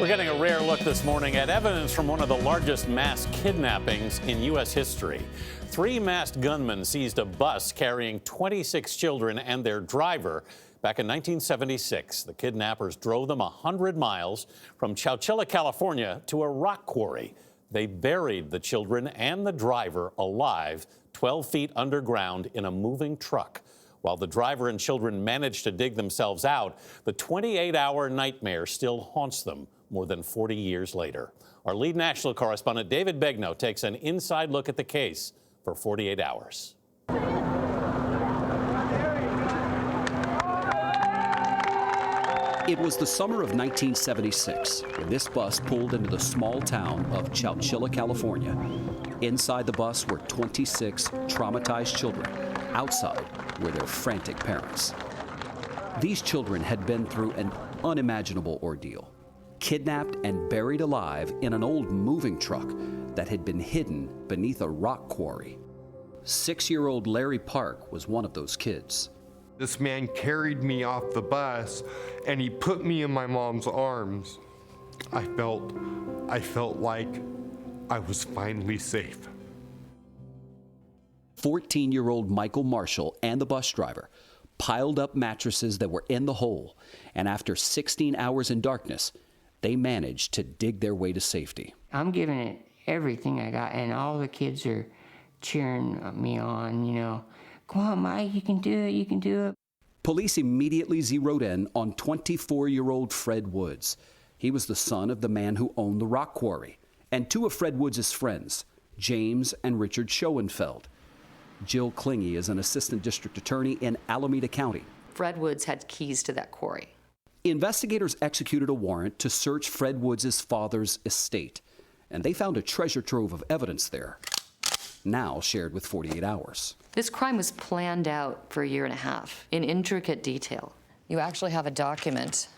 We're getting a rare look this morning at evidence from one of the largest mass kidnappings in U.S. history. 3 masked gunmen seized a bus carrying 26 children and their driver. Back in 1976, the kidnappers drove them 100 miles from Chowchilla, California, to a rock quarry. They buried the children and the driver alive 12 feet underground in a moving truck. While the driver and children managed to dig themselves out, the 28-hour nightmare still haunts them more than 40 years later. Our lead national correspondent, David Begnaud, takes an inside look at the case for 48 hours. It was the summer of 1976 when this bus pulled into the small town of Chowchilla, California. Inside the bus were 26 traumatized children. Outside were their frantic parents. These children had been through an unimaginable ordeal, kidnapped and buried alive in an old moving truck that had been hidden beneath a rock quarry. 6-year-old Larry Park was one of those kids. This man carried me off the bus and he put me in my mom's arms. I felt like I was finally safe. 14-year-old Michael Marshall and the bus driver piled up mattresses that were in the hole, and after 16 hours in darkness, they managed to dig their way to safety. I'm giving it everything I got, and all the kids are cheering me on, you know. Come on, Mike, you can do it, you can do it. Police immediately zeroed in on 24-year-old Fred Woods. He was the son of the man who owned the rock quarry, and 2 of Fred Woods' friends, James and Richard Schoenfeld. Jill Klinge is an assistant district attorney in Alameda County. Fred Woods had keys to that quarry. Investigators executed a warrant to search Fred Woods' father's estate, and they found a treasure trove of evidence there, now shared with 48 Hours. This crime was planned out for a year and a half in intricate detail. You actually have a document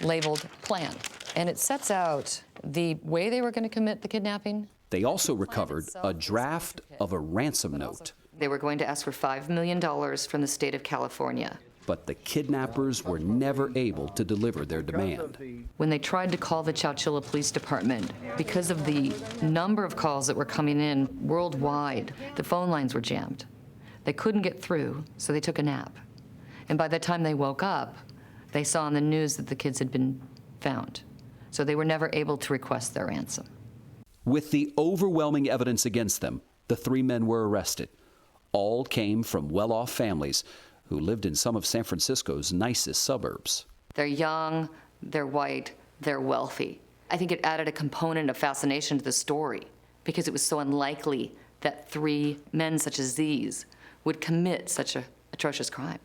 labeled Plan, and it sets out the way they were going to commit the kidnapping. They also recovered a draft of a ransom note. They were going to ask for $5 million from the state of California. But the kidnappers were never able to deliver their demand. When they tried to call the Chowchilla Police Department, because of the number of calls that were coming in worldwide, the phone lines were jammed. They couldn't get through, so they took a nap. And by the time they woke up, they saw on the news that the kids had been found. So they were never able to request their ransom. With the overwhelming evidence against them, the 3 men were arrested. All came from well-off families who lived in some of San Francisco's nicest suburbs. They're young, they're white, they're wealthy. I think it added a component of fascination to the story because it was so unlikely that 3 men such as these would commit such an atrocious crime.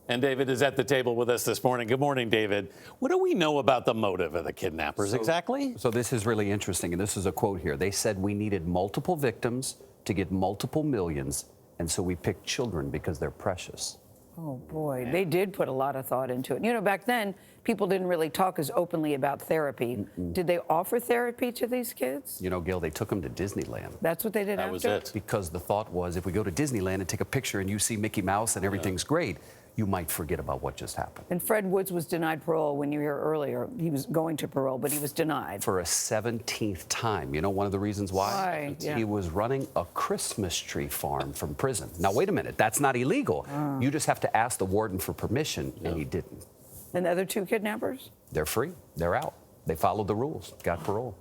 And David is at the table with us this morning. Good morning, David. What do we know about the motive of the kidnappers exactly? So this is really interesting, and this is a quote here. They said we needed multiple victims to get multiple millions, and so we picked children because they're precious. Oh, boy. They did put a lot of thought into it. You know, back then, people didn't really talk as openly about therapy. Did they offer therapy to these kids? You know, Gail, they took them to Disneyland. That's what they did That after? was it. Because the thought was if we go to Disneyland and take a picture and you see Mickey Mouse and everything's great, you might forget about what just happened. And Fred Woods was denied parole when you were here earlier. He was going to parole, but he was denied. For a 17th time. You know one of the reasons why? Why? Yeah. He was running a Christmas tree farm from prison. Now, wait a minute. That's not illegal. You just have to ask the warden for permission, and he didn't. And the other 2 kidnappers? They're free. They're out. They followed the rules, got parole.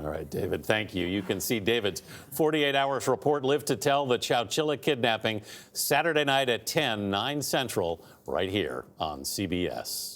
All right, David, thank you. You can see David's 48 Hours report, Live to Tell, the Chowchilla kidnapping, Saturday night at 10, 9 Central, right here on CBS.